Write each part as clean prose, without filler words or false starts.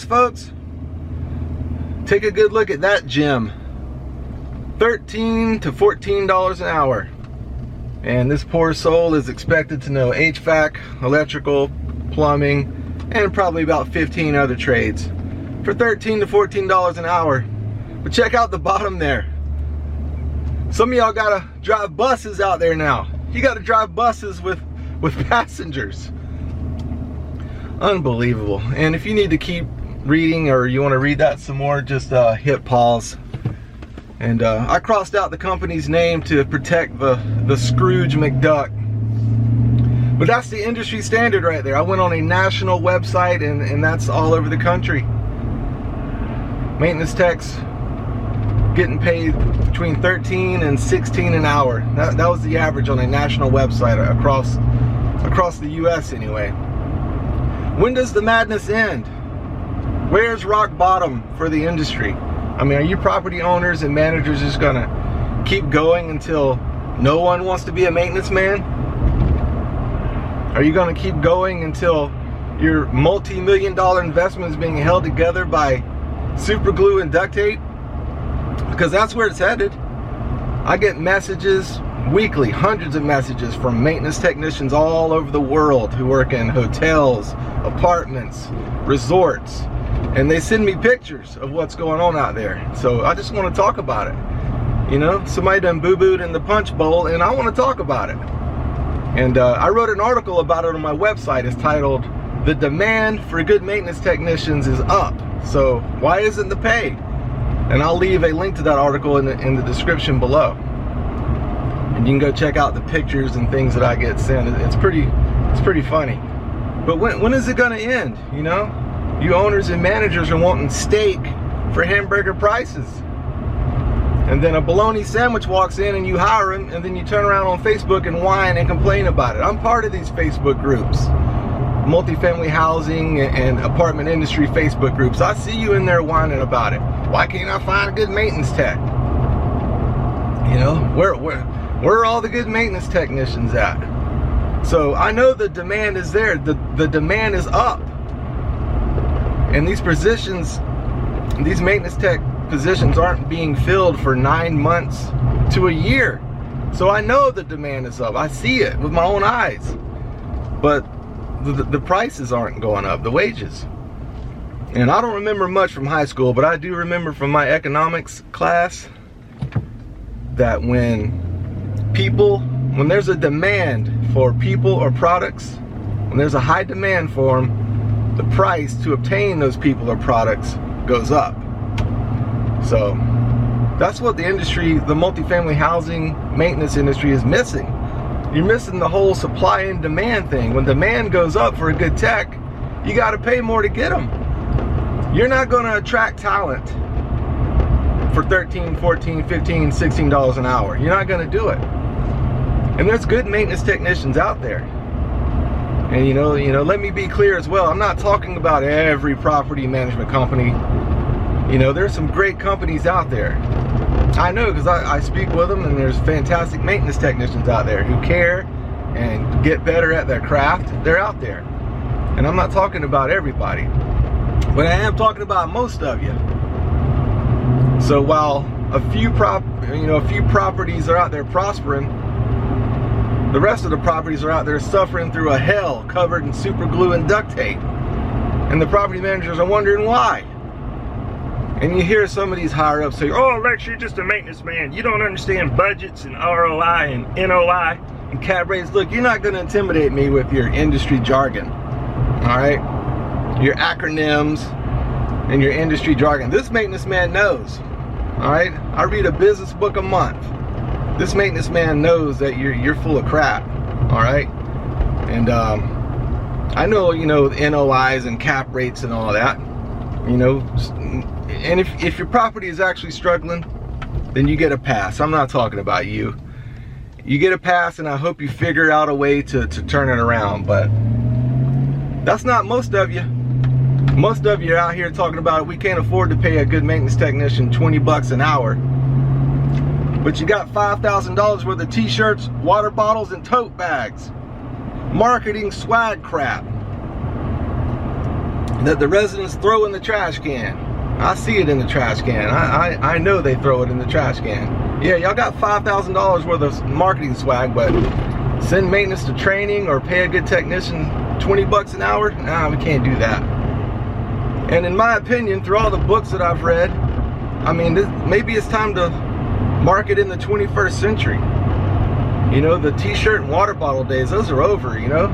this, folks? Take a good look at that gem. $13 to $14 an hour. And this poor soul is expected to know HVAC, electrical, plumbing, and probably about 15 other trades for $13 to $14 an hour. But check out the bottom there. Some of y'all gotta drive buses out there now. You gotta drive buses with passengers. Unbelievable. And if you need to keep reading or you want to read that some more, just hit pause. And I crossed out the company's name to protect the Scrooge McDuck. But that's the industry standard right there. I went on a national website and that's all over the country. Maintenance techs getting paid between 13 and 16 an hour. That was the average on a national website across the US anyway. When does the madness end? Where's rock bottom for the industry? I mean, are you property owners and managers just gonna keep going until no one wants to be a maintenance man? Are you gonna keep going until your multi-million-dollar investment is being held together by super glue and duct tape? Because that's where it's headed. I get messages weekly, hundreds of messages from maintenance technicians all over the world who work in hotels, apartments, resorts, and they send me pictures of what's going on out there. So I just want to talk about it. You know, somebody done boo-booed in the punch bowl and I want to talk about it. And I wrote an article about it on my website. It's titled, "The Demand for Good Maintenance Technicians is Up. So why isn't the pay?" And I'll leave a link to that article in the description below. And you can go check out the pictures and things that I get sent. It's pretty funny. But when is it gonna end, you know? You owners and managers are wanting steak for hamburger prices. And then a bologna sandwich walks in and you hire him, and then you turn around on Facebook and whine and complain about it. I'm part of these Facebook groups. Multifamily housing and apartment industry Facebook groups. I see you in there whining about it. Why can't I find a good maintenance tech? You know, where are all the good maintenance technicians at? So I know the demand is there. The demand is up. And these positions, these maintenance tech positions aren't being filled for 9 months to a year. So I know the demand is up. I see it with my own eyes. But the prices aren't going up, the wages. And I don't remember much from high school, but I do remember from my economics class that when there's a demand for people or products, when there's a high demand for them, the price to obtain those people or products goes up. So that's what the industry, the multifamily housing maintenance industry, is missing. You're missing the whole supply and demand thing. When demand goes up for a good tech, you got to pay more to get them. You're not going to attract talent for $13, $14, $15, $16 an hour. You're not going to do it. And there's good maintenance technicians out there. And you know, let me be clear as well. I'm not talking about every property management company. You know, there's some great companies out there. I know, because I speak with them, and there's fantastic maintenance technicians out there who care and get better at their craft. They're out there. And I'm not talking about everybody, but I am talking about most of you. So while a few properties are out there prospering, the rest of the properties are out there suffering through a hell covered in super glue and duct tape. And the property managers are wondering why. And you hear some of these higher ups say, "Oh, Lex, you're just a maintenance man. You don't understand budgets and ROI and NOI and cap rates." Look, you're not going to intimidate me with your industry jargon. All right? Your acronyms and your industry jargon. This maintenance man knows. All right? I read a business book a month. This maintenance man knows that you're full of crap. All right? And I know, you know, NOIs and cap rates and all that. You know, and if your property is actually struggling, then you get a pass. I'm not talking about you. You get a pass, and I hope you figure out a way to turn it around. But that's not most of you. Most of you are out here talking about we can't afford to pay a good maintenance technician $20 an hour. But you got $5,000 worth of t-shirts, water bottles, and tote bags. Marketing swag crap. that the residents throw in the trash can. I see it in the trash can. I know they throw it in the trash can. Yeah, y'all got $5,000 worth of marketing swag, but send maintenance to training or pay a good technician 20 bucks an hour? Nah, we can't do that. And in my opinion, through all the books that I've read, I mean, maybe it's time to market in the 21st century. You know, the t-shirt and water bottle days, those are over, you know?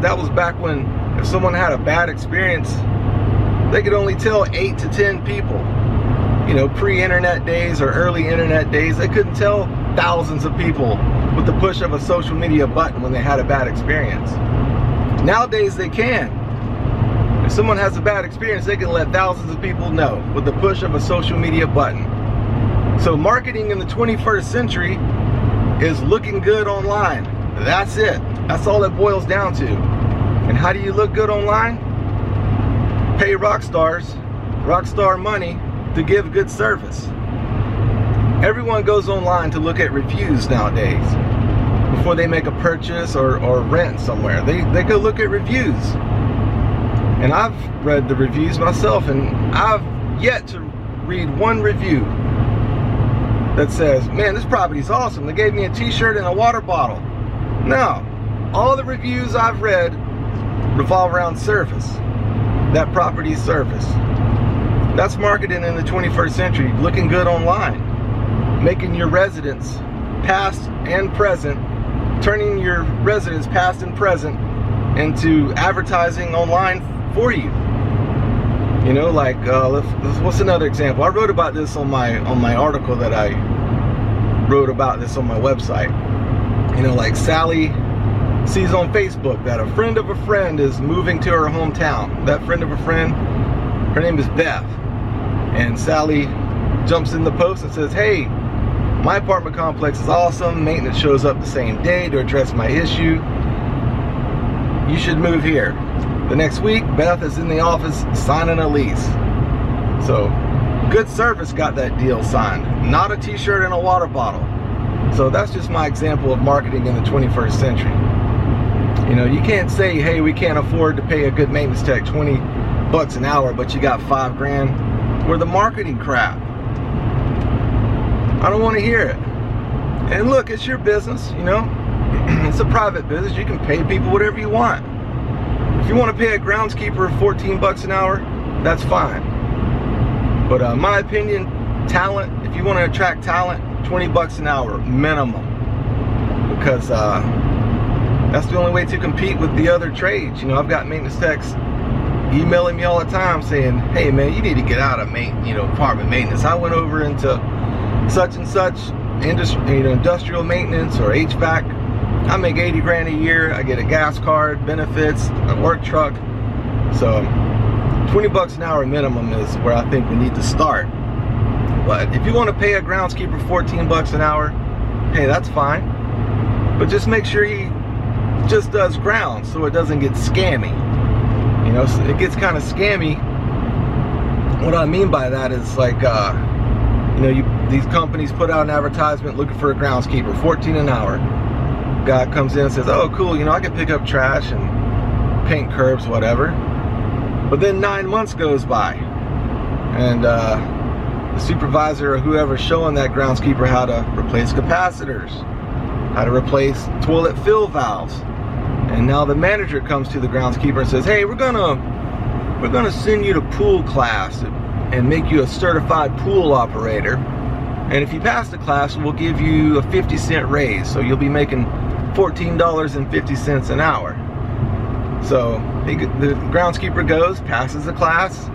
That was back when if someone had a bad experience, they could only tell 8 to 10 people. You know, pre-internet days or early internet days, they couldn't tell thousands of people with the push of a social media button when they had a bad experience. Nowadays they can. If someone has a bad experience, they can let thousands of people know with the push of a social media button. So marketing in the 21st century is looking good online. That's it. That's all it boils down to. And how do you look good online? Pay rock star money to give good service. Everyone goes online to look at reviews nowadays before they make a purchase or rent somewhere. They go look at reviews. And I've read the reviews myself, and I've yet to read one review that says, man, this property's awesome. They gave me a t-shirt and a water bottle. No, all the reviews I've read revolve around service. That property's service. That's marketing in the 21st century, looking good online. Making your residents past and present, turning your residents past and present into advertising online for you. You know, like what's another example? I wrote about this on my article that I wrote about this on my website. You know, like Sally sees on Facebook that a friend of a friend is moving to her hometown. That friend of a friend, her name is Beth, and Sally jumps in the post and says, hey, my apartment complex is awesome, maintenance shows up the same day to address my issue, you should move here. The next week, Beth is in the office signing a lease. So, good service got that deal signed, not a t-shirt and a water bottle. So that's just my example of marketing in the 21st century. You know, you can't say, hey, we can't afford to pay a good maintenance tech 20 bucks an hour, but you got $5 grand worth of marketing crap. I don't want to hear it. And look, it's your business, you know. It's a private business. You can pay people whatever you want. If you want to pay a groundskeeper 14 bucks an hour, that's fine. But in my opinion, talent, if you want to attract talent, 20 bucks an hour minimum. Because that's the only way to compete with the other trades. You know, I've got maintenance techs emailing me all the time saying, hey man, you need to get out of apartment maintenance. I went over into such and such industrial maintenance or HVAC. I make 80 grand a year. I get a gas card, benefits, a work truck. So 20 bucks an hour minimum is where I think we need to start. But if you want to pay a groundskeeper 14 bucks an hour, hey, that's fine. But just make sure he just does grounds so it doesn't get scammy. You know, so it gets kind of scammy. What I mean by that is like, you know, these companies put out an advertisement looking for a groundskeeper, 14 an hour. Guy comes in and says, oh cool, you know, I can pick up trash and paint curbs, whatever. But then 9 months goes by, and the supervisor or whoever's showing that groundskeeper how to replace capacitors, how to replace toilet fill valves, and now the manager comes to the groundskeeper and says, hey, we're gonna send you to pool class and make you a certified pool operator, and if you pass the class, we'll give you a 50-cent raise, so you'll be making $14.50 an hour. So the groundskeeper goes, passes the class,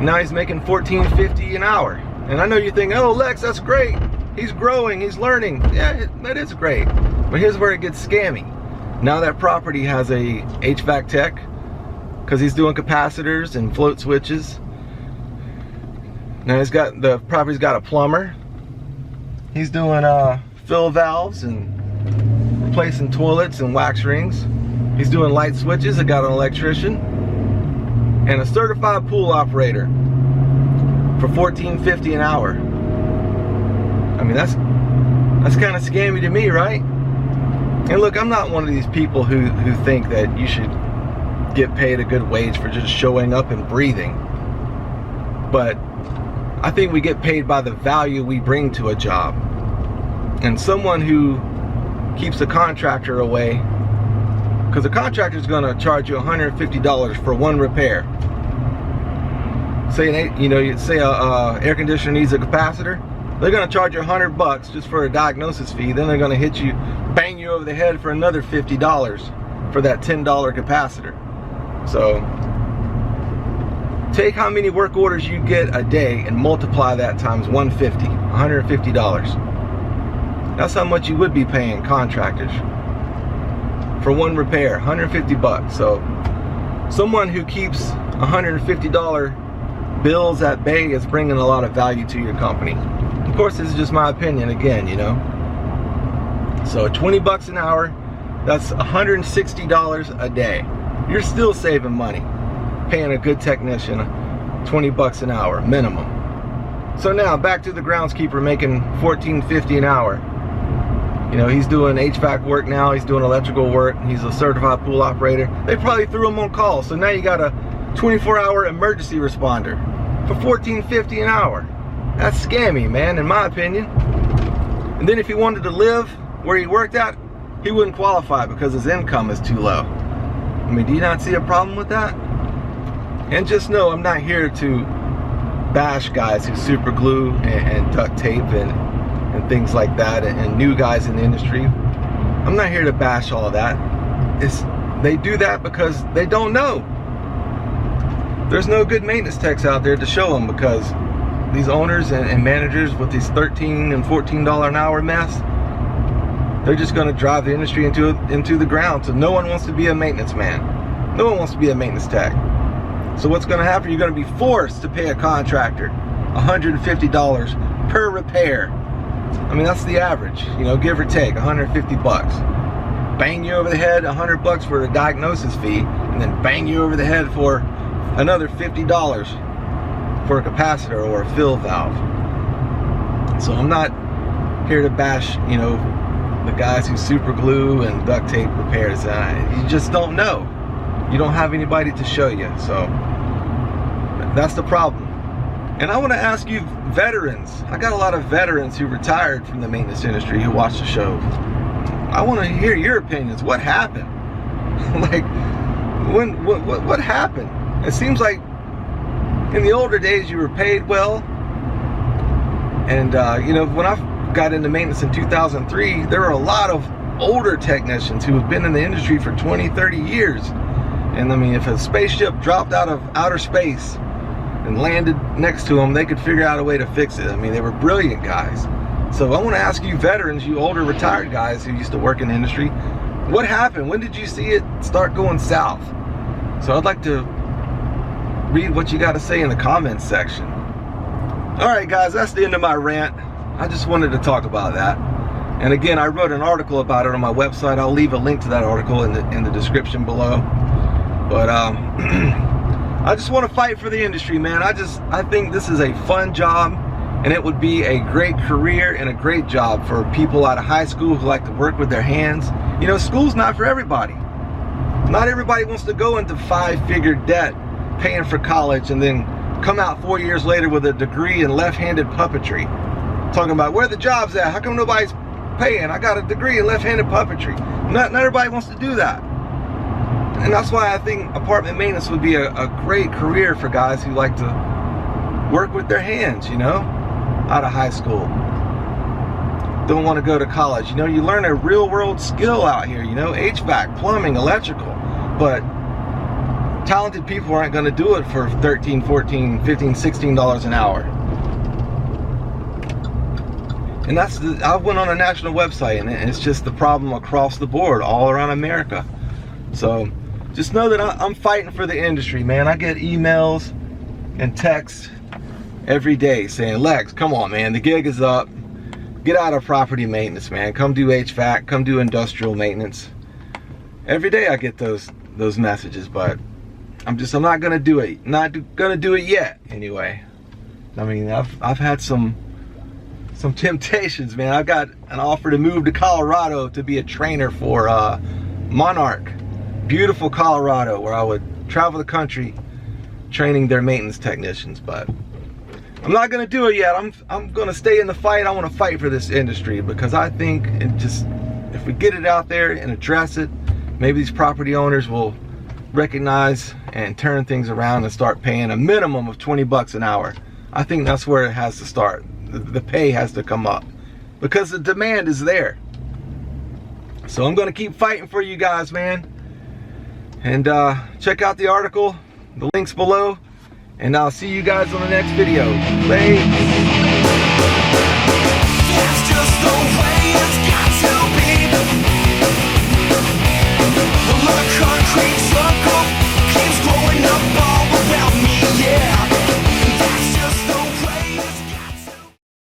now he's making $14.50 an hour. And I know you think, oh Lex, that's great, he's growing, he's learning. Yeah, that is great. But here's where it gets scammy. Now that property has a HVAC tech, because he's doing capacitors and float switches. Now the property's got a plumber. He's doing fill valves and replacing toilets and wax rings. He's doing light switches. I got an electrician and a certified pool operator for $14.50 an hour. I mean, that's kind of scammy to me, right? And look, I'm not one of these people who think that you should get paid a good wage for just showing up and breathing. But I think we get paid by the value we bring to a job. And someone who keeps a contractor away, because a contractor is going to charge you $150 for one repair. Say a air conditioner needs a capacitor, they're going to charge you $100 just for a diagnosis fee. Then they're going to hit you, bang you over the head for another $50 for that $10 capacitor. So take how many work orders you get a day and multiply that times $150. That's how much you would be paying contractors for one repair, $150. So someone who keeps $150 bills at bay is bringing a lot of value to your company. Of course, this is just my opinion again, you know. So $20 an hour, that's $160 a day. You're still saving money paying a good technician $20 an hour minimum. So now back to the groundskeeper making $14.50 an hour. You know, he's doing HVAC work now, he's doing electrical work, he's a certified pool operator. They probably threw him on call, so now you got a 24-hour emergency responder for $14.50 an hour. That's scammy, man, in my opinion. And then if he wanted to live where he worked at, he wouldn't qualify because his income is too low. I mean, do you not see a problem with that? And just know, I'm not here to bash guys who super glue and duct tape and things like that, and new guys in the industry. I'm not here to bash all of that. They do that because they don't know. There's no good maintenance techs out there to show them, because these owners and managers with these $13 and $14 an hour mess, they're just going to drive the industry into the ground. So no one wants to be a maintenance man. No one wants to be a maintenance tech. So what's going to happen? You're going to be forced to pay a contractor $150 per repair. I mean, that's the average, you know, give or take, $150. Bang you over the head, $100 for a diagnosis fee, and then bang you over the head for another $50 for a capacitor or a fill valve. So I'm not here to bash, you know, the guys who super glue and duct tape repairs. You just don't know. You don't have anybody to show you. So that's the problem. And I want to ask you veterans. I got a lot of veterans who retired from the maintenance industry who watch the show. I want to hear your opinions. What happened? Like, what happened? It seems like in the older days you were paid well. And you know, when I got into maintenance in 2003, there were a lot of older technicians who have been in the industry for 20, 30 years. And I mean, if a spaceship dropped out of outer space and landed next to them, they could figure out a way to fix it. I mean, they were brilliant guys. So I want to ask you veterans, you older retired guys who used to work in the industry, what happened? When did you see it start going south? So I'd like to read what you got to say in the comments section. All right, guys, that's the end of my rant. I just wanted to talk about that. And again, I wrote an article about it on my website. I'll leave a link to that article in the description below. But I just want to fight for the industry, man. I think this is a fun job, and it would be a great career and a great job for people out of high school who like to work with their hands. You know, school's not for everybody. Not everybody wants to go into 5-figure debt paying for college and then come out 4 years later with a degree in left-handed puppetry. Talking about where the job's at, how come nobody's paying? I got a degree in left-handed puppetry. Not everybody wants to do that. And that's why I think apartment maintenance would be a great career for guys who like to work with their hands, you know, out of high school. Don't want to go to college. You know, you learn a real world skill out here, you know, HVAC, plumbing, electrical. But talented people aren't going to do it for $13, $14, $15, $16 an hour. And I went on a national website, and it's just the problem across the board, all around America. So just know that I'm fighting for the industry, man. I get emails and texts every day saying, Lex, come on, man, the gig is up. Get out of property maintenance, man. Come do HVAC, come do industrial maintenance. Every day I get those messages, but I'm not gonna do it. Not gonna do it yet, anyway. I mean, I've had some temptations, man. I got an offer to move to Colorado to be a trainer for Monarch beautiful Colorado, where I would travel the country training their maintenance technicians. But I'm not gonna do it yet. I'm gonna stay in the fight. I want to fight for this industry, because I think if we get it out there and address it, maybe these property owners will recognize and turn things around and start paying a minimum of 20 bucks an hour. I think that's where it has to start. The pay has to come up, because the demand is there. So I'm gonna keep fighting for you guys, man. And check out the article, the links below, and I'll see you guys on the next video. Bye.